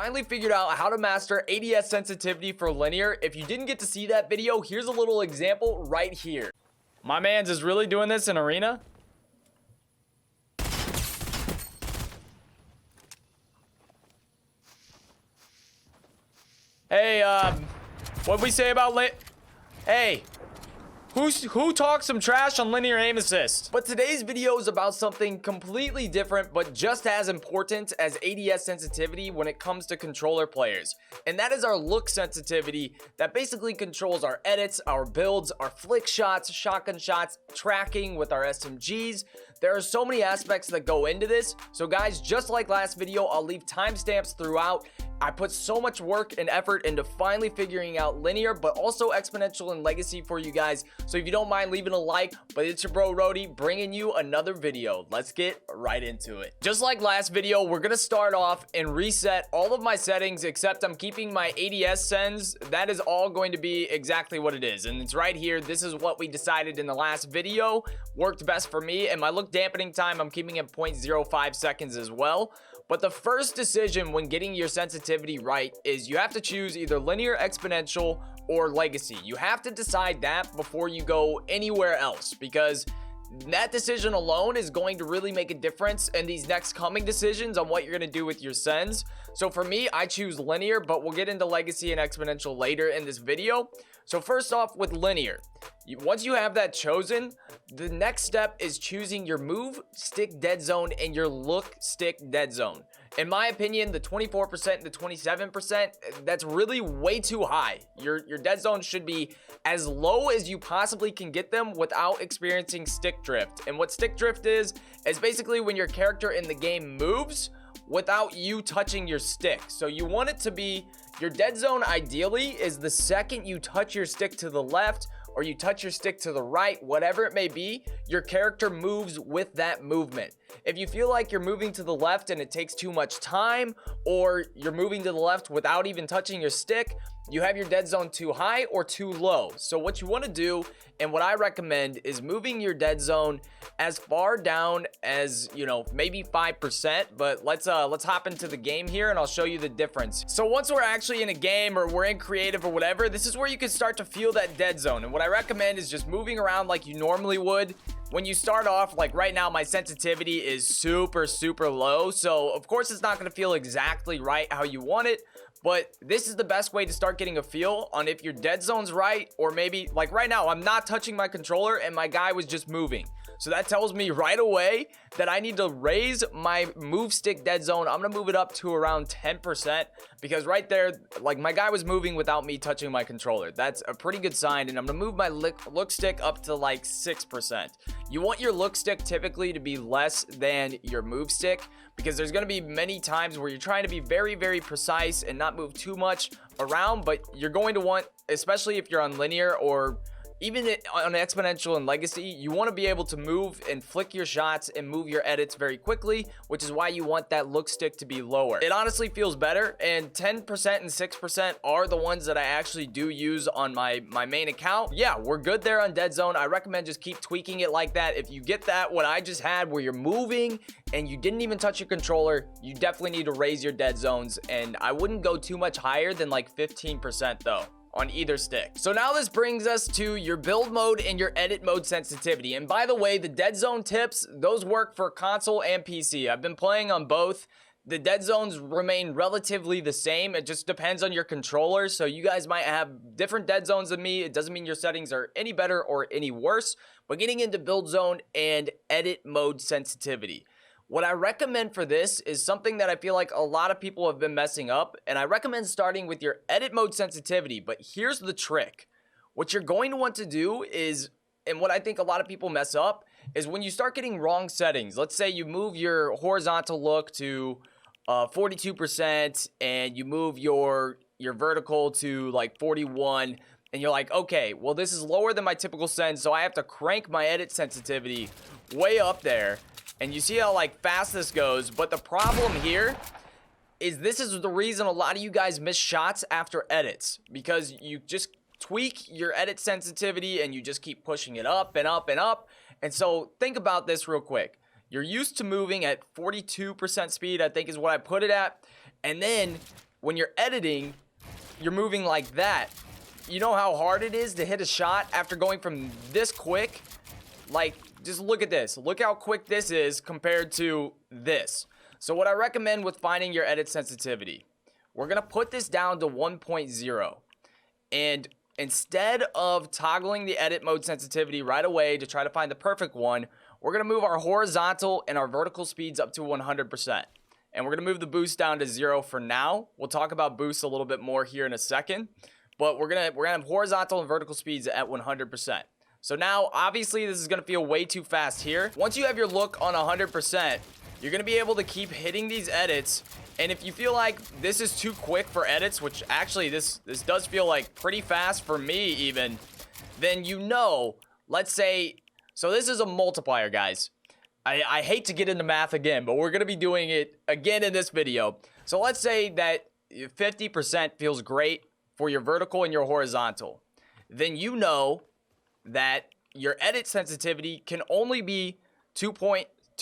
finally figured out how to master ADS sensitivity for linear. If you didn't get to see that video, here's a little example right here. My man's is really doing this in arena. Hey, what'd we say about Hey, who talks some trash on linear aim assist? But today's video is about something completely different, but just as important as ADS sensitivity when it comes to controller players. And that is our look sensitivity that basically controls our edits, our builds, our flick shots, shotgun shots, tracking with our SMGs. There are so many aspects that go into this. So guys, just like last video, I'll leave timestamps throughout. I put so much work and effort into finally figuring out linear, but also exponential and legacy for you guys. So if you don't mind leaving a like, but it's your bro Rodey bringing you another video. Let's get right into it. Just like last video, we're going to start off and reset all of my settings, except I'm keeping my ADS sends. That is all going to be exactly what it is. And it's right here. This is what we decided in the last video. Worked best for me. And my look dampening time, I'm keeping at 0.05 seconds as well. But the first decision when getting your sensitivity right is you have to choose either linear, exponential, or legacy. You have to decide that before you go anywhere else, because that decision alone is going to really make a difference in these next coming decisions on what you're going to do with your sends. So for me, I choose linear, but we'll get into legacy and exponential later in this video. So first off, with linear, once you have that chosen, the next step is choosing your move stick dead zone and your look stick dead zone. In my opinion, the 24% and the 27%, that's really way too high. Your dead zone should be as low as you possibly can get them without experiencing stick drift. And what stick drift is basically when your character in the game moves without you touching your stick. So you want it to be, your dead zone ideally is the second you touch your stick to the left or you touch your stick to the right, whatever it may be, your character moves with that movement. If you feel like you're moving to the left and it takes too much time, or you're moving to the left without even touching your stick, you have your dead zone too high or too low. So what you want to do, and what I recommend, is moving your dead zone as far down as, you know, maybe 5%. But let's hop into the game here and I'll show you the difference. So once we're actually in a game or we're in creative or whatever, this is where you can start to feel that dead zone. And what I recommend is just moving around like you normally would. When you start off, like right now, my sensitivity is super low. So of course it's not going to feel exactly right how you want it. But this is the best way to start getting a feel on if your dead zone's right, or maybe like right now, I'm not touching my controller and my guy was just moving. So that tells me right away that I need to raise my move stick dead zone. I'm going to move it up to around 10% because right there, like my guy was moving without me touching my controller. That's a pretty good sign. And I'm going to move my look stick up to like 6%. You want your look stick typically to be less than your move stick because there's going to be many times where you're trying to be very precise and not move too much around, but you're going to want, especially if you're on linear or even on exponential and legacy, you want to be able to move and flick your shots and move your edits very quickly, which is why you want that look stick to be lower. It honestly feels better, and 10% and 6% are the ones that I actually do use on my main account. Yeah, we're good there on dead zone. I recommend just keep tweaking it like that. If you get that, what I just had, where you're moving and you didn't even touch your controller, you definitely need to raise your dead zones, and I wouldn't go too much higher than like 15% though on either stick. So now this brings us to your build mode and your edit mode sensitivity. And by the way, the dead zone tips, those work for console and PC. I've been playing on both. The dead zones remain relatively the same. It just depends on your controller. So you guys might have different dead zones than me. It doesn't mean your settings are any better or any worse. But getting into build zone and edit mode sensitivity, what I recommend for this is something that I feel like a lot of people have been messing up, and I recommend starting with your edit mode sensitivity. But here's the trick. What you're going to want to do is, and what I think a lot of people mess up, is when you start getting wrong settings. Let's say you move your horizontal look to 42% and you move your vertical to like 41, and you're like, okay, well, this is lower than my typical send, so I have to crank my edit sensitivity way up there. And you see how like fast this goes, but the problem here is this is the reason a lot of you guys miss shots after edits, because you just tweak your edit sensitivity and you just keep pushing it up and up and up. And so think about this real quick. You're used to moving at 42% speed, I think is what I put it at. And then when you're editing, you're moving like that. You know how hard it is to hit a shot after going from this quick? Like, just look at this. Look how quick this is compared to this. So what I recommend with finding your edit sensitivity, we're going to put this down to 1.0. And instead of toggling the edit mode sensitivity right away to try to find the perfect one, we're going to move our horizontal and our vertical speeds up to 100%. And we're going to move the boost down to 0 for now. We'll talk about boosts a little bit more here in a second. But we're gonna have horizontal and vertical speeds at 100%. So now, obviously, this is gonna feel way too fast here. Once you have your look on 100%, you're gonna be able to keep hitting these edits. And if you feel like this is too quick for edits, which actually this does feel like pretty fast for me even, then you know, let's say, so this is a multiplier, guys. I hate to get into math again, but we're gonna be doing it again in this video. So let's say that 50% feels great for your vertical and your horizontal, then you know that your edit sensitivity can only be 2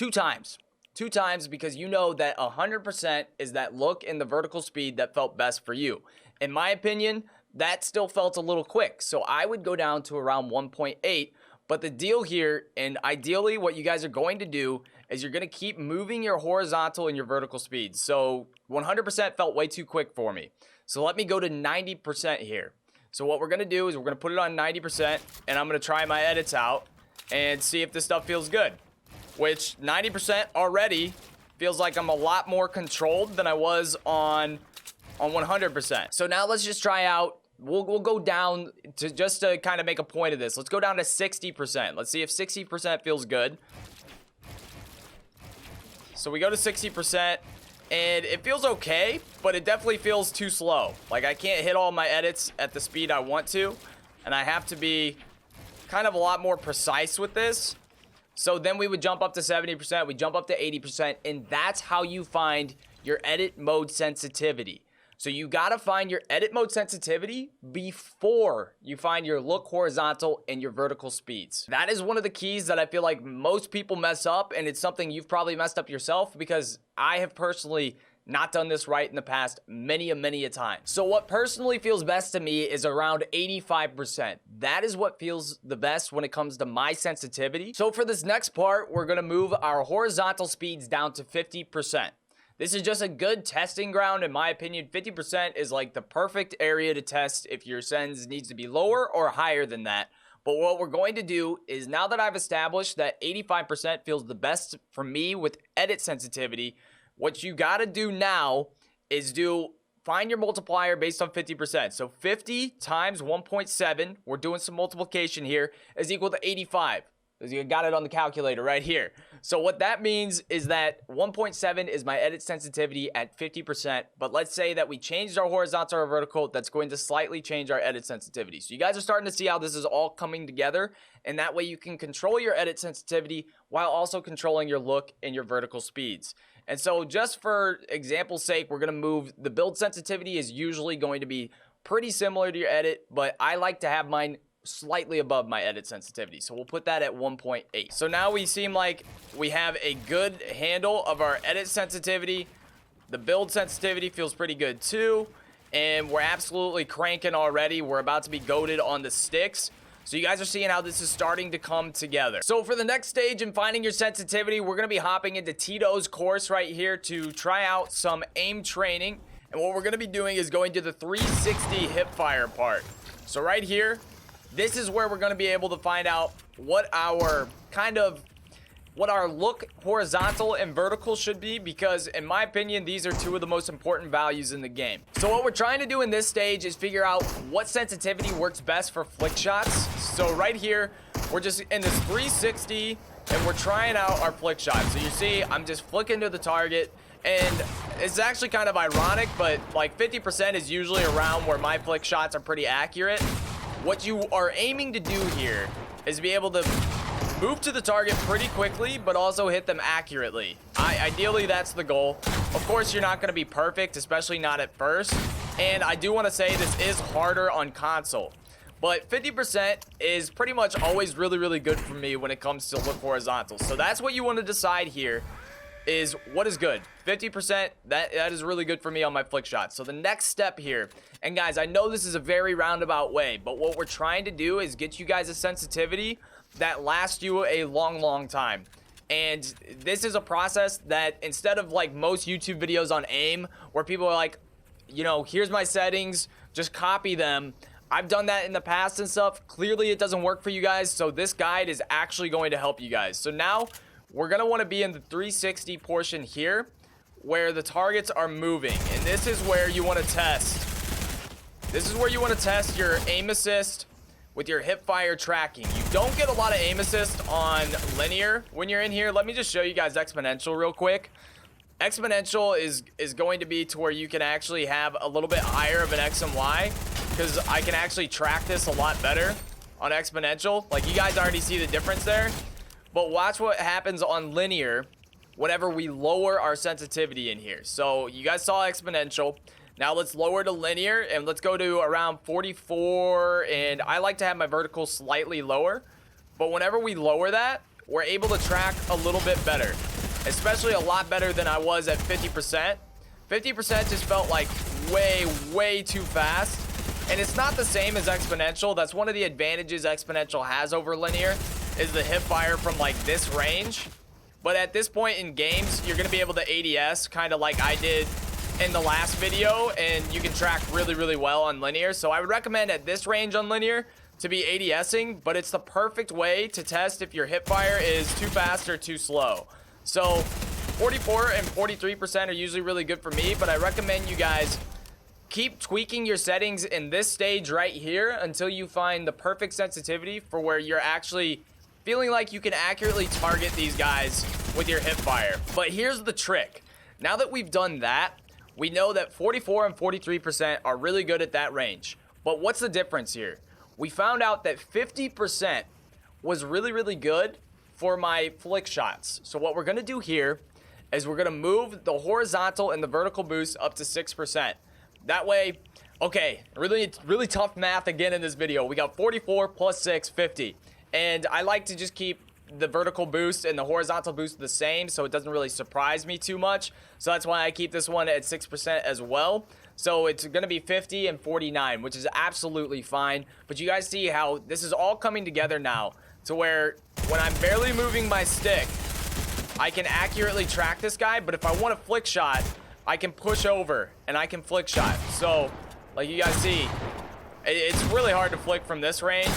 times. 2 times, because you know that 100% is that look in the vertical speed that felt best for you. In my opinion, that still felt a little quick, so I would go down to around 1.8. But the deal here, and ideally what you guys are going to do, is you're going to keep moving your horizontal and your vertical speeds. So 100% felt way too quick for me. So let me go to 90% here. So what we're going to do is we're going to put it on 90%, and I'm going to try my edits out and see if this stuff feels good. Which 90% already feels like I'm a lot more controlled than I was on 100%. So now let's just try out. We'll go down to just to kind of make a point of this. Let's go down to 60%. Let's see if 60% feels good. So we go to 60%. And it feels okay, but it definitely feels too slow. Like, I can't hit all my edits at the speed I want to. And I have to be kind of a lot more precise with this. So then we would jump up to 70%. We jump up to 80%. And that's how you find your edit mode sensitivity. So you got to find your edit mode sensitivity before you find your look horizontal and your vertical speeds. That is one of the keys that I feel like most people mess up, and it's something you've probably messed up yourself, because I have personally not done this right in the past many a time. So what personally feels best to me is around 85%. That is what feels the best when it comes to my sensitivity. So for this next part, we're going to move our horizontal speeds down to 50%. This is just a good testing ground, in my opinion. 50% is like the perfect area to test if your sens needs to be lower or higher than that. But what we're going to do is, now that I've established that 85% feels the best for me with edit sensitivity, what you got to do now is find your multiplier based on 50%. So 50 times 1.7, we're doing some multiplication here, is equal to 85. You got it on the calculator right here. So what that means is that 1.7 is my edit sensitivity at 50%. But let's say that we changed our horizontal or vertical. That's going to slightly change our edit sensitivity. So you guys are starting to see how this is all coming together. And that way you can control your edit sensitivity while also controlling your look and your vertical speeds. And so just for example's sake, we're going to move the build sensitivity is usually going to be pretty similar to your edit, but I like to have mine slightly above my edit sensitivity. So we'll put that at 1.8. So now we seem like we have a good handle of our edit sensitivity. The build sensitivity feels pretty good too. And we're absolutely cranking already. We're about to be goated on the sticks. So you guys are seeing how this is starting to come together. So for the next stage in finding your sensitivity, we're going to be hopping into Tito's course right here to try out some aim training. And what we're going to be doing is going to the 360 hipfire part. So right here, this is where we're going to be able to find out what our look horizontal and vertical should be, because in my opinion, these are two of the most important values in the game. So what we're trying to do in this stage is figure out what sensitivity works best for flick shots. So right here, we're just in this 360 and we're trying out our flick shot. So you see, I'm just flicking to the target, and it's actually kind of ironic, but like 50% is usually around where my flick shots are pretty accurate. What you are aiming to do here is be able to move to the target pretty quickly, but also hit them accurately. Ideally, that's the goal. Of course, you're not going to be perfect, especially not at first. And I do want to say this is harder on console. But 50% is pretty much always really good for me when it comes to look horizontal. So that's what you want to decide here. is what is good. 50%, that is really good for me on my flick shot. So the next step here, and guys, I know this is a very roundabout way, but what we're trying to do is get you guys a sensitivity that lasts you a long time. And this is a process that instead of like most YouTube videos on aim, where people are like, you know, here's my settings, just copy them. I've done that in the past and stuff. Clearly it doesn't work for you guys, so this guide is actually going to help you guys. So now we're going to want to be in the 360 portion here where the targets are moving, and this is where you want to test. This is where you want to test your aim assist with your hipfire tracking. You don't get a lot of aim assist on linear when you're in here. Let me just show you guys exponential real quick. Exponential is going to be to where you can actually have a little bit higher of an X and Y, because I can actually track this a lot better on exponential. Like, you guys already see the difference there. But watch what happens on linear whenever we lower our sensitivity in here. So you guys saw exponential. Now let's lower to linear, and let's go to around 44. And I like to have my vertical slightly lower. But whenever we lower that, we're able to track a little bit better. Especially a lot better than I was at 50%. 50% just felt like way too fast. And it's not the same as exponential. That's one of the advantages exponential has over linear, is the hip fire from like this range. But at this point in games, you're going to be able to ADS kind of like I did in the last video, and you can track really well on linear. So I would recommend at this range on linear to be ADSing, but it's the perfect way to test if your hip fire is too fast or too slow. So 44 and 43% are usually really good for me, but I recommend you guys keep tweaking your settings in this stage right here until you find the perfect sensitivity for where you're actually feeling like you can accurately target these guys with your hip fire. But here's the trick. Now that we've done that, we know that 44 and 43% are really good at that range. But what's the difference here? We found out that 50% was really good for my flick shots. So what we're gonna do here is we're gonna move the horizontal and the vertical boost up to 6%. That way, okay, really tough math again in this video. We got 44 plus 6, 50. And I like to just keep the vertical boost and the horizontal boost the same, so it doesn't really surprise me too much. So that's why I keep this one at 6% as well. So it's going to be 50 and 49, which is absolutely fine. But you guys see how this is all coming together now to where when I'm barely moving my stick, I can accurately track this guy. But if I want a flick shot, I can push over and I can flick shot. So like you guys see, it's really hard to flick from this range,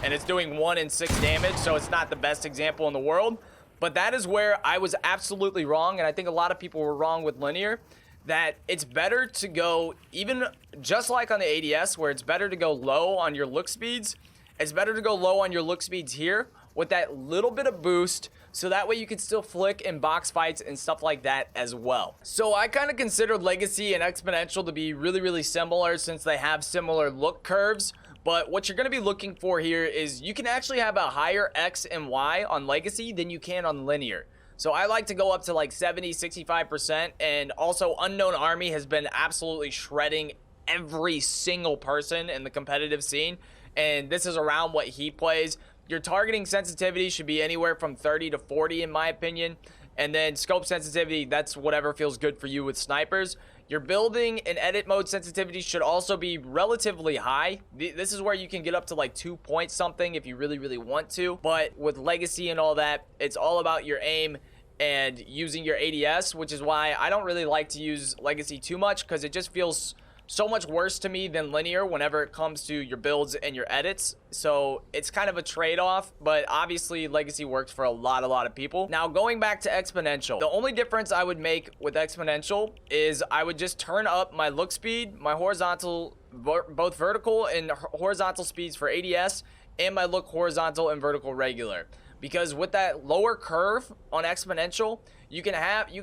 and it's doing 1 and 6 damage. So it's not the best example in the world, but that is where I was absolutely wrong. And I think a lot of people were wrong with linear, that it's better to go, even just like on the ADS, where it's better to go low on your look speeds. It's better to go low on your look speeds here with that little bit of boost, so that way you can still flick in box fights and stuff like that as well. So I kind of consider Legacy and Exponential to be really similar, since they have similar look curves. But what you're going to be looking for here is you can actually have a higher X and Y on Legacy than you can on linear. So I like to go up to like 70-65%. And also Unknown Army has been absolutely shredding every single person in the competitive scene, and this is around what he plays. Your targeting sensitivity should be anywhere from 30 to 40 in my opinion. And then scope sensitivity, that's whatever feels good for you with snipers. Your building and edit mode sensitivity should also be relatively high. This is where you can get up to like 2 point something if you really want to. But with Legacy and all that, it's all about your aim and using your ADS, which is why I don't really like to use Legacy too much, because it just feels so much worse to me than linear whenever it comes to your builds and your edits. So it's kind of a trade-off, but obviously Legacy works for a lot of people. Now going back to Exponential, the only difference I would make with Exponential is I would just turn up my look speed, my horizontal, both vertical and horizontal speeds for ADS, and my look horizontal and vertical regular. Because with that lower curve on Exponential, you can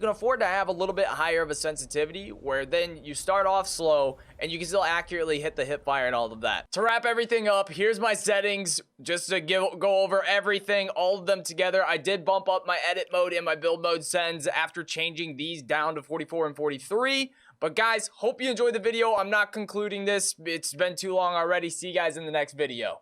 afford to have a little bit higher of a sensitivity, where then you start off slow and you can still accurately hit the hip fire and all of that. To wrap everything up, here's my settings just to go over everything, all of them together. I did bump up my edit mode and my build mode sends after changing these down to 44 and 43. But guys, hope you enjoyed the video. I'm not concluding this. It's been too long already. See you guys in the next video.